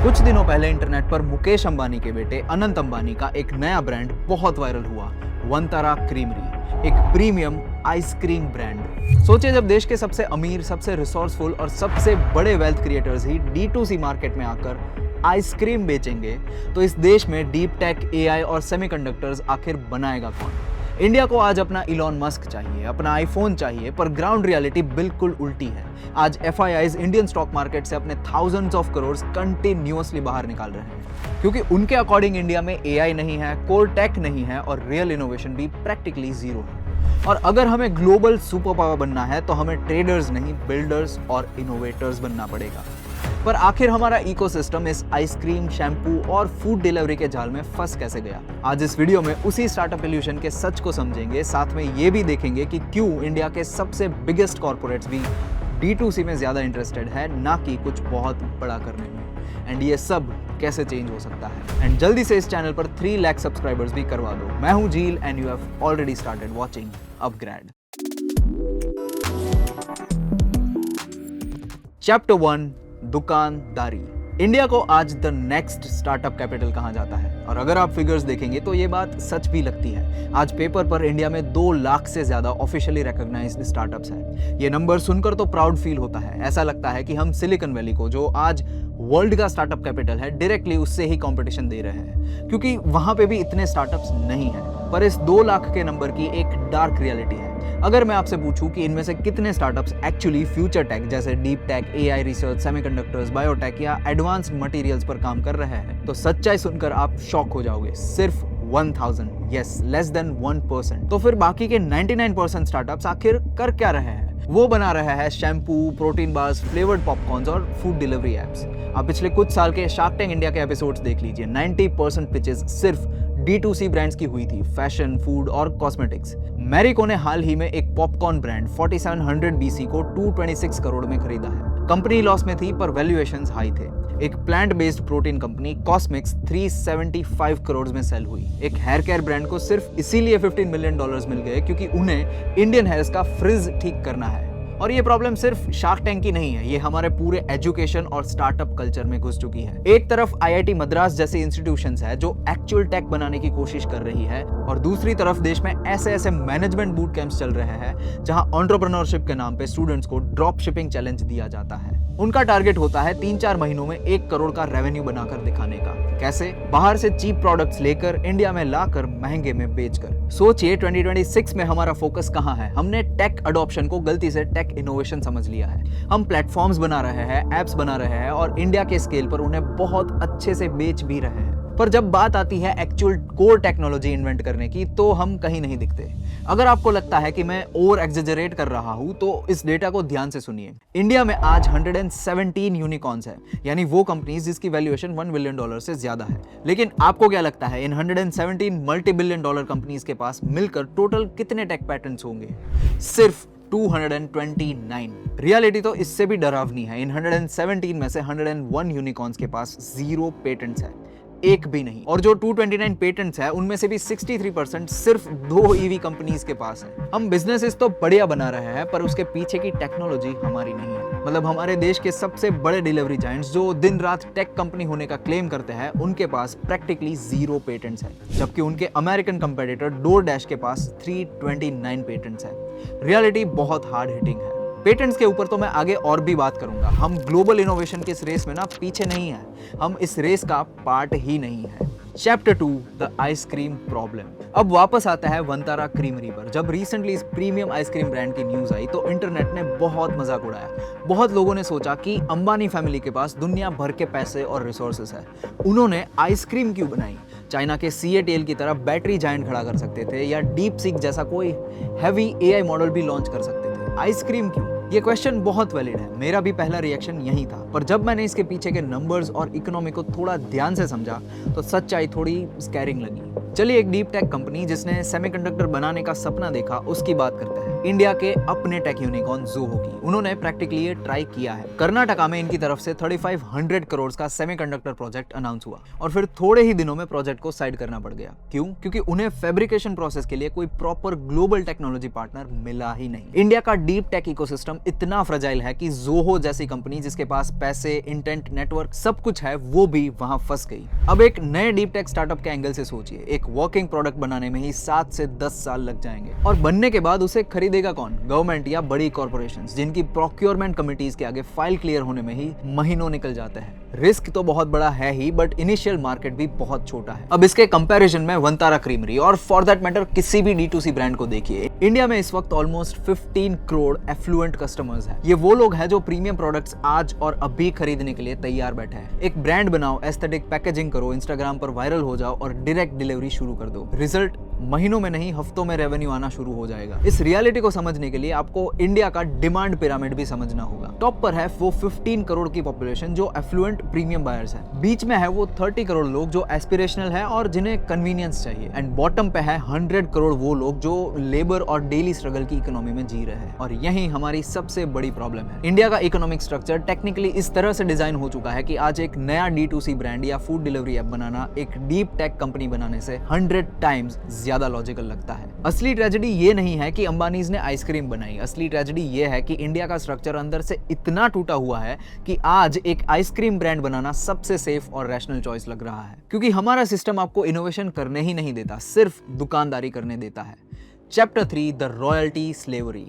कुछ दिनों पहले इंटरनेट पर मुकेश अंबानी के बेटे अनंत अंबानी का एक नया ब्रांड बहुत वायरल हुआ, वनतारा क्रीमरी, एक प्रीमियम आइसक्रीम ब्रांड। सोचिए, जब देश के सबसे अमीर, सबसे रिसोर्सफुल और सबसे बड़े वेल्थ क्रिएटर्स ही D2C मार्केट में आकर आइसक्रीम बेचेंगे, तो इस देश में डीप टेक, AI और सेमीकंडक्टर्स आखिर बनाएगा कौन? इंडिया को आज अपना इलॉन मस्क चाहिए, अपना आईफोन चाहिए, पर ग्राउंड रियलिटी बिल्कुल उल्टी है। आज FIIs इंडियन स्टॉक मार्केट से अपने थाउजेंड्स ऑफ करोड़ कंटिन्यूअसली बाहर निकाल रहे हैं, क्योंकि उनके अकॉर्डिंग इंडिया में AI नहीं है, कोर टेक नहीं है और रियल इनोवेशन भी प्रैक्टिकली जीरो है। और अगर हमें ग्लोबल सुपर पावर बनना है तो हमें ट्रेडर्स नहीं, बिल्डर्स और इनोवेटर्स बनना पड़ेगा। पर आखिर हमारा इकोसिस्टम इस आइसक्रीम, शैम्पू और फूड डिलीवरी के जाल में फंस कैसे गया? आज इस वीडियो में उसी स्टार्टअप इल्यूशन के सच को समझेंगे, साथ में ये भी देखेंगे कि क्यों इंडिया के सबसे बिगेस्ट कॉर्पोरेट्स भी D2C में ज्यादा इंटरेस्टेड है, ना कि कुछ बहुत बड़ा करने में। एंड ये सब कैसे चेंज हो सकता है। एंड जल्दी से इस चैनल पर 3 लाख सब्सक्राइबर्स भी करवा दो। मैं हूं झील and you have already started watching upgrade. Chapter 1, दुकानदारी। इंडिया को आज द नेक्स्ट स्टार्टअप कैपिटल कहा जाता है, और अगर आप फिगर्स देखेंगे तो ये बात सच भी लगती है। आज पेपर पर इंडिया में 2 लाख से ज्यादा ऑफिशियली रिकॉग्नाइज्ड स्टार्टअप्स हैं। ये नंबर सुनकर तो प्राउड फील होता है। ऐसा लगता है कि हम सिलिकॉन वैली को, जो आज वर्ल्ड का स्टार्टअप कैपिटल है, डायरेक्टली उससे ही कंपटीशन दे रहे हैं, क्योंकि वहां पे भी इतने स्टार्टअप्स नहीं है। पर इस 2 लाख के नंबर की एक डार्क रियलिटी है। अगर मैं आपसे पूछूं कि इनमें से कितने स्टार्टअप्स एक्चुअली फ्यूचर टेक जैसे deep tech, AI research, semiconductors, biotech या एडवांस्ड मटेरियल्स पर काम कर रहे हैं, तो सच्चाई सुनकर आप शॉक हो जाओगे। सिर्फ 1000, यस, लेस देन 1%। तो फिर बाकी के 99% स्टार्टअप्स आखिर कर क्या रहे हैं? वो बना रहा है shampoo, protein bars, flavoured popcorns और फूड डिलीवरी एप्स। आप पिछले कुछ साल के शार्क टैंक इंडिया के एपिसोड्स देख लीजिए। 90% पिचेस सिर्फ D2C ब्रांड्स की हुई थी, फैशन, फूड और कॉस्मेटिक्स। मैरिको ने हाल ही में एक पॉपकॉर्न ब्रांड 4700 BC को 226 करोड़ में खरीदा है। कंपनी लॉस में थी पर वैल्यूएशंस हाई थे। एक plant based protein company कॉस्मिक्स 375 crore में सेल हुई। एक हेयर केयर ब्रांड को सिर्फ इसीलिए $15 मिलियन मिल गए क्योंकि उन्हें इंडियन हेयर्स का फ्रिज ठीक करना है। और ये प्रॉब्लम सिर्फ शार्क टैंक की नहीं है, ये हमारे पूरे एजुकेशन और स्टार्टअप कल्चर में घुस चुकी है। एक तरफ IIT मद्रास जैसी इंस्टीट्यूशंस है जो एक्चुअल टेक बनाने की कोशिश कर रही है, और दूसरी तरफ देश में ऐसे मैनेजमेंट बूट कैंप्स चल रहे हैं जहां एंटरप्रेन्योरशिप के नाम पे स्टूडेंट्स को ड्रॉप शिपिंग चैलेंज दिया जाता है। उनका टारगेट होता है 3-4 महीनों में 1 करोड़ का रेवेन्यू बनाकर दिखाने का। कैसे? बाहर से चीप प्रोडक्ट्स लेकर इंडिया में लाकर महंगे में बेचकर। सोचिए 2026 में हमारा फोकस कहां है? हमने टेक अडॉप्शन को गलती से टेक इनोवेशन समझ लिया है। हम प्लेटफॉर्म्स बना रहे हैं, एप्स बना रहे हैं और इंडिया के स्केल पर उन्हें बहुत अच्छे से बेच भी रहे हैं, पर जब बात आती है एक्चुअल कोर टेक्नोलॉजी इन्वेंट करने की, तो हम कहीं नहीं दिखते। अगर आपको लगता है कि मैं ओवर एक्सेजरेट कर रहा हूं, तो इस डेटा को ध्यान से सुनिए। इंडिया में आज 117 यूनिकॉर्न्स है, यानी वो कंपनीज जिसकी वैल्यूएशन $1 बिलियन से ज्यादा है। लेकिन आपको क्या लगता है, इन 117 मल्टी बिलियन डॉलर कंपनीज के पास मिलकर टोटल कितने टेक पैटेंट्स होंगे? सिर्फ 229। रियलिटी तो इससे भी डरावनी है। इन 117 में से 101 यूनिकॉर्न्स के पास 0 पेटेंट्स है, एक भी नहीं। और जो 229 पेटेंट्स है, उनमें से भी 63% सिर्फ 2 EV कंपनीज के पास है। हम बिजनेसेस तो बढ़िया बना रहे हैं, पर उसके पीछे की टेक्नोलॉजी हमारी नहीं है। मतलब हमारे देश के सबसे बड़े डिलीवरी जायंट्स जो दिन रात टेक कंपनी होने का क्लेम करते हैं, उनके पास प्रैक्टिकली 0 पेटेंट्स है, जबकि उनके अमेरिकन कंपेटिटर डोरडैश के पास 329 पेटेंट्स है। रियलिटी बहुत हार्ड हिटिंग है। पेटेंट्स के ऊपर तो मैं आगे और भी बात करूंगा। हम ग्लोबल इनोवेशन के इस रेस में ना पीछे नहीं है, हम इस रेस का पार्ट ही नहीं है। Chapter 2, the ice cream problem. अब वापस आता है वनतारा क्रीमरी पर। जब रिसेंटली इस प्रीमियम आइसक्रीम ब्रांड की न्यूज आई तो इंटरनेट ने बहुत मजाक उड़ाया। बहुत लोगों ने सोचा कि अंबानी फैमिली के पास दुनिया भर के पैसे और रिसोर्सेस है, उन्होंने आइसक्रीम क्यों बनाई? चाइना के CATL की तरह बैटरी जायंट खड़ा कर सकते थे, या डीप सीक जैसा कोई हैवी AI मॉडल भी लॉन्च कर सकते थे। आइसक्रीम क्यों? ये क्वेश्चन बहुत वैलिड है। मेरा भी पहला रिएक्शन यही था, पर जब मैंने इसके पीछे के नंबर्स और इकोनॉमी को थोड़ा ध्यान से समझा तो सच्चाई थोड़ी स्कैरिंग लगी। चलिए एक डीप टेक कंपनी जिसने सेमीकंडक्टर बनाने का सपना देखा, उसकी बात करते हैं। इंडिया के अपने टेक यूनिकॉर्न ज़ोहो की। उन्होंने प्रैक्टिकली ये ट्राई किया है। कर्नाटका में इनकी तरफ से 3500 करोड़ का सेमीकंडक्टर प्रोजेक्ट अनाउंस हुआ और फिर थोड़े ही दिनों में प्रोजेक्ट को साइड करना पड़ गया। क्यों? क्योंकि उन्हें फैब्रिकेशन प्रोसेस के लिए कोई प्रॉपर ग्लोबल टेक्नोलॉजी पार्टनर मिला ही नहीं। इंडिया का डीप टेक इकोसिस्टम इतना फ्रजाइल है कि जोहो जैसी कंपनी जिसके पास पैसे, इंटेंट, नेटवर्क सब कुछ है, वो भी वहां फंस गई। अब एक नए डीप टेक स्टार्टअप के एंगल से सोचिए, एक वर्किंग प्रोडक्ट बनाने में ही 7 से 10 साल लग जाएंगे और बनने के बाद उसे खरीदेगा कौन? गवर्नमेंट या बड़ी कॉर्पोरेशंस, जिनकी प्रोक्योरमेंट कमिटीज के आगे फाइल क्लियर होने में ही महीनों निकल जाते हैं। रिस्क तो बहुत बड़ा है ही, बट इनिशियल मार्केट भी बहुत छोटा है। अब इसके कंपैरिजन में वंतारा क्रीमरी और फॉर दैट मैटर किसी भी D2C ब्रांड को देखिए, इंडिया में इस वक्त ऑलमोस्ट 15 करोड़ एफ्लुएंट कस्टमर्स हैं। ये वो लोग हैं जो प्रीमियम प्रोडक्ट्स आज और अभी खरीदने के लिए तैयार बैठे हैं। एक ब्रांड बनाओ, एस्थेटिक पैकेजिंग करो, इंस्टाग्राम पर वायरल हो जाओ और डायरेक्ट डिलीवरी शुरू कर दो। रिजल्ट महीनों में नहीं, हफ्तों में रेवेन्यू आना शुरू हो जाएगा। इस रियलिटी को समझने के लिए आपको इंडिया का डिमांड पिरामिड भी समझना होगा। टॉप पर है वो 15 करोड़ की पॉपुलेशन जो एफ्लुएंट प्रीमियम बायर्स है, बीच में है वो 30 करोड़ लोग जो एस्पिरेशनल है और जिन्हें कन्वीनियंस चाहिए, एंड बॉटम पे है 100 करोड़ वो लोग जो लेबर और डेली स्ट्रगल की इकोनॉमी में जी रहे हैं। और यही हमारी सबसे बड़ी प्रॉब्लम है। इंडिया का इकोनॉमिक स्ट्रक्चर टेक्निकली इस तरह से डिजाइन हो चुका है कि आज एक नया D2C ब्रांड या फूड डिलीवरी ऐप बनाना एक डीप टेक कंपनी बनाने से 100 टाइम्स ज्यादा लॉजिकल लगता है। असली ट्रेजेडी ये नहीं है कि अंबानीज ने आइसक्रीम बनाई, असली ट्रेजेडी ये है कि इंडिया का स्ट्रक्चर अंदर से इतना टूटा हुआ है कि आज एक आइसक्रीम ब्रांड बनाना सबसे सेफ और रैशनल चॉइस लग रहा है, क्योंकि हमारा सिस्टम आपको इनोवेशन करने ही नहीं देता, सिर्फ दुकानदारी करने देता है। Chapter 3, the royalty slavery.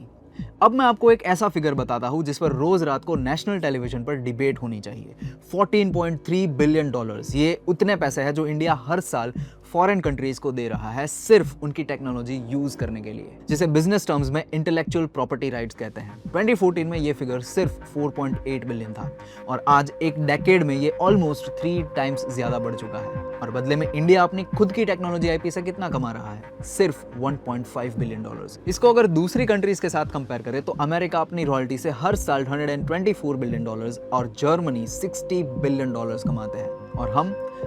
अब मैं आपको एक ऐसा फिगर बताता हूं जिस पर रोज रात को नेशनल टेलीविजन पर डिबेट होनी चाहिए। $14.3 बिलियन, ये उतने पैसे हैं जो इंडिया हर साल फॉरेन कंट्रीज को दे रहा है सिर्फ उनकी टेक्नोलॉजी यूज करने के लिए, जिसे बिजनेस टर्म्स में इंटेलेक्चुअल प्रॉपर्टी राइट्स कहते हैं। 2014 में ये फिगर सिर्फ 4.8 बिलियन था और आज एक डेकेड में ये ऑलमोस्ट 3 टाइम्स ज्यादा बढ़ चुका है। और बदले में इंडिया अपनी खुद की टेक्नोलॉजी IP से कितना कमा रहा है? सिर्फ $1.5 बिलियन। इसको अगर दूसरी कंट्रीज के साथ कंपेयर करें तो अमेरिका अपनी रॉयल्टी से हर साल $124 बिलियन और जर्मनी $60 बिलियन कमाते हैं, और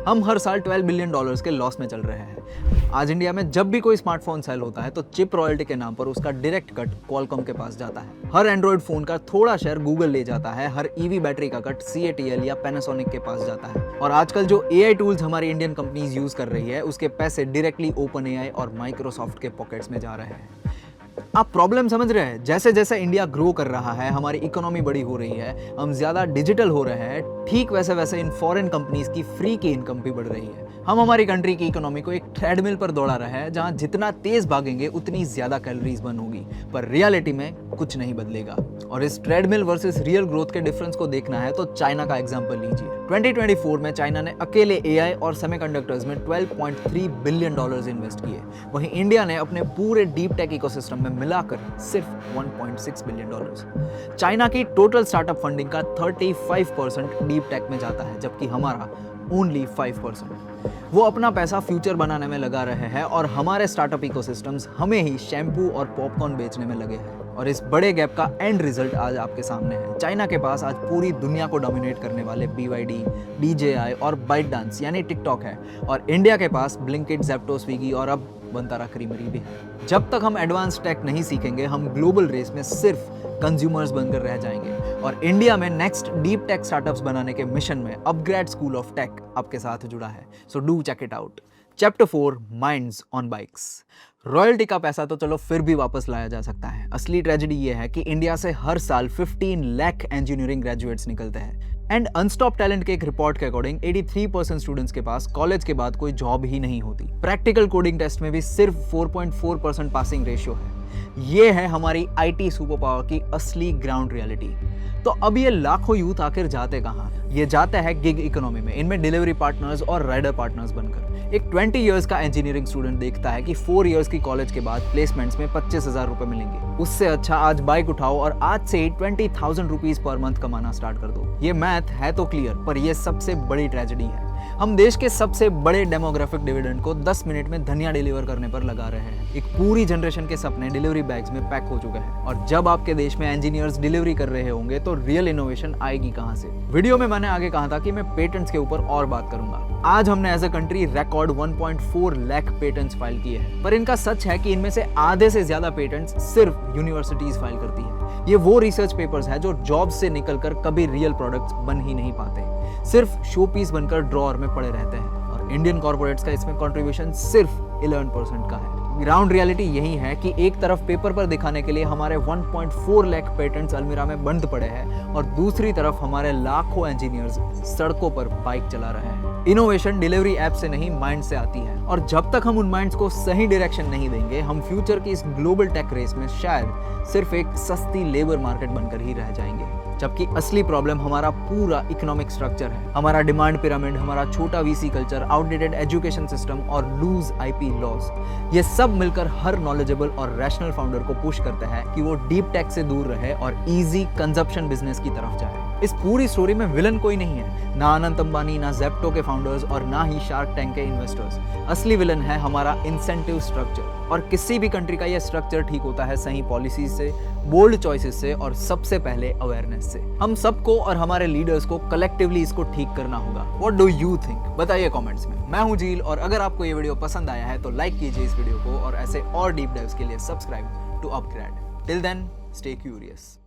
हम हर साल $12 बिलियन के लॉस में चल रहे हैं। आज इंडिया में जब भी कोई स्मार्टफोन सेल होता है तो चिप रॉयल्टी के नाम पर उसका डायरेक्ट कट क्वालकॉम के पास जाता है। हर एंड्रॉइड फोन का थोड़ा शेयर गूगल ले जाता है, हर EV बैटरी का कट CATL या पैनासोनिक के पास जाता है। और आजकल जो AI टूल्स हमारी इंडियन कंपनीज यूज कर रही है उसके पैसे डायरेक्टली OpenAI और माइक्रोसॉफ्ट के पॉकेट्स में जा रहे हैं। आप प्रॉब्लम समझ रहे हैं? जैसे जैसे इंडिया ग्रो कर रहा है, हमारी इकोनॉमी बड़ी हो रही है, हम ज्यादा डिजिटल हो रहे हैं, ठीक वैसे वैसे इन फॉरेन कंपनीज की फ्री की इनकम भी बढ़ रही है। हम हमारी कंट्री की इकोनॉमी को एक ट्रेडमिल पर दौड़ा रहे हैं जहां जितना तेज भागेंगे उतनी ज्यादा कैलोरीज बर्न होगी, पर रियलिटी में कुछ नहीं बदलेगा। और इस ट्रेडमिल वर्सेस रियल ग्रोथ के डिफरेंस को देखना है तो चाइना का एग्जांपल लीजिए। 2024 में चाइना ने अकेले AI और सेमीकंडक्टर्स में $12.3 बिलियन इन्वेस्ट किए, वहीं इंडिया ने अपने पूरे डीप टेक इकोसिस्टम में मिलाकर सिर्फ $1.6 बिलियन। चाइना की टोटल स्टार्टअप फंडिंग का 35% डीप टेक में जाता है, जबकि हमारा ओनली 5%। वो अपना पैसा फ्यूचर बनाने में लगा रहे हैं और हमारे स्टार्टअप इकोसिस्टम्स हमें ही शैम्पू और पॉपकॉर्न बेचने में लगे हैं। और इस बड़े गैप का एंड रिजल्ट आज आपके सामने है। चाइना के पास आज पूरी दुनिया को डोमिनेट करने वाले BYD, DJI और ByteDance यानी टिकटॉक है, और इंडिया के पास ब्लिंकिट, ज़ेप्टो, स्विगी और अब वंतारा क्रीमरी भी है। जब तक हम एडवांस टेक नहीं सीखेंगे, हम ग्लोबल रेस में सिर्फ कंज्यूमर्स बनकर रह जाएंगे। और इंडिया में नेक्स्ट डीप टेक स्टार्टअप्स बनाने के मिशन में अपग्रेड स्कूल ऑफ टेक आपके साथ जुड़ा है, so do check it out. Chapter 4, minds on bikes. Royalty का पैसा तो चलो फिर भी वापस लाया जा सकता है, असली ट्रेजेडी ये है कि इंडिया से हर साल 15 लाख इंजीनियरिंग ग्रेजुएट्स निकलते हैं। एंड अनस्टॉप टैलेंट के एक रिपोर्ट के अकॉर्डिंग 83% स्टूडेंट्स के पास कॉलेज के बाद कोई जॉब ही नहीं होती। प्रैक्टिकल कोडिंग टेस्ट में भी सिर्फ 4.4% पासिंग रेशियो है। ये है हमारी IT सुपर पावर की असली ग्राउंड रियलिटी। तो अब ये लाखों यूथ आखिर जाते कहाँ? ये जाते हैं गिग इकोनॉमी में, इनमें डिलीवरी पार्टनर्स और राइडर पार्टनर्स बनकर। एक 20 इयर्स का इंजीनियरिंग स्टूडेंट देखता है कि 4 इयर्स की कॉलेज के बाद प्लेसमेंट्स में 25,000 रुपए मिलेंगे। उससे अच्छा आज बाइक उठाओ और आज से ही 20,000 रुपीज पर मंथ कमाना स्टार्ट कर दो। ये मैथ है तो क्लियर, पर यह सबसे बड़ी ट्रेजेडी है। हम देश के सबसे बड़े डेमोग्राफिक डिविडेंड को 10 मिनट में धनिया डिलीवर करने पर लगा रहे हैं। एक पूरी जनरेशन के सपने डिलीवरी बैग्स में पैक हो चुके हैं, और जब आपके देश में इंजीनियर्स डिलीवरी कर रहे होंगे तो रियल इनोवेशन आएगी कहां से? वीडियो में मैंने आगे कहा था कि मैं पेटेंट्स के ऊपर और बात करूंगा। आज हमने as a country record 1.4 lakh patents file किए हैं, पर इनका सच है कि इनमें से आधे से ज्यादा पेटेंट्स सिर्फ यूनिवर्सिटीज फाइल करती है। ये वो रिसर्च पेपर्स है जो जॉब से निकलकर कभी रियल प्रोडक्ट्स बन ही नहीं पाते, सिर्फ शो पीस बनकर ड्रॉअर में पड़े रहते हैं। और इंडियन कॉर्पोरेट्स का इसमें कंट्रीब्यूशन सिर्फ 11% का है। ग्राउंड रियलिटी यही है कि एक तरफ पेपर पर दिखाने के लिए हमारे 1.4 लाख पेटेंट्स अलमीरा में बंद पड़े हैं और दूसरी तरफ हमारे लाखों इंजीनियर्स सड़कों पर बाइक चला रहे हैं। इनोवेशन डिलीवरी ऐप से नहीं, माइंड से आती है, और जब तक हम उन माइंड्स को सही डायरेक्शन नहीं देंगे, हम फ्यूचर की इस ग्लोबल टेक रेस में शायद सिर्फ एक सस्ती लेबर मार्केट बनकर ही रह जाएंगे। जबकि असली प्रॉब्लम हमारा पूरा इकोनॉमिक स्ट्रक्चर है, हमारा डिमांड पिरामिड, हमारा छोटा VC culture, outdated education system और लूज आईपी लॉज। ये सब मिलकर हर नॉलेजेबल और रैशनल फाउंडर को पुश करते हैं कि वो डीप टेक से दूर रहे और इजी कंजप्शन बिजनेस की तरफ जाए। इस पूरी स्टोरी में विलन कोई नहीं है, ना अनंत अंबानी, ना ज़ेप्टो के फाउंडर्स और ना ही शार्क टैंक के इन्वेस्टर्स। असली विलन है हमारा इंसेंटिव स्ट्रक्चर, और किसी भी कंट्री का ये स्ट्रक्चर ठीक होता है सही पॉलिसीज से, बोल्ड चॉइसेस से और सबसे पहले अवेयरनेस से। हम सबको और हमारे लीडर्स को कलेक्टिवली इसको ठीक करना होगा। What do you think? बताइए कमेंट्स में। मैं हूं झील, और अगर आपको ये वीडियो पसंद आया है तो लाइक कीजिए इस वीडियो को, और ऐसे और डीप डाइव्स के लिए subscribe to Upgrade. Till then, stay curious.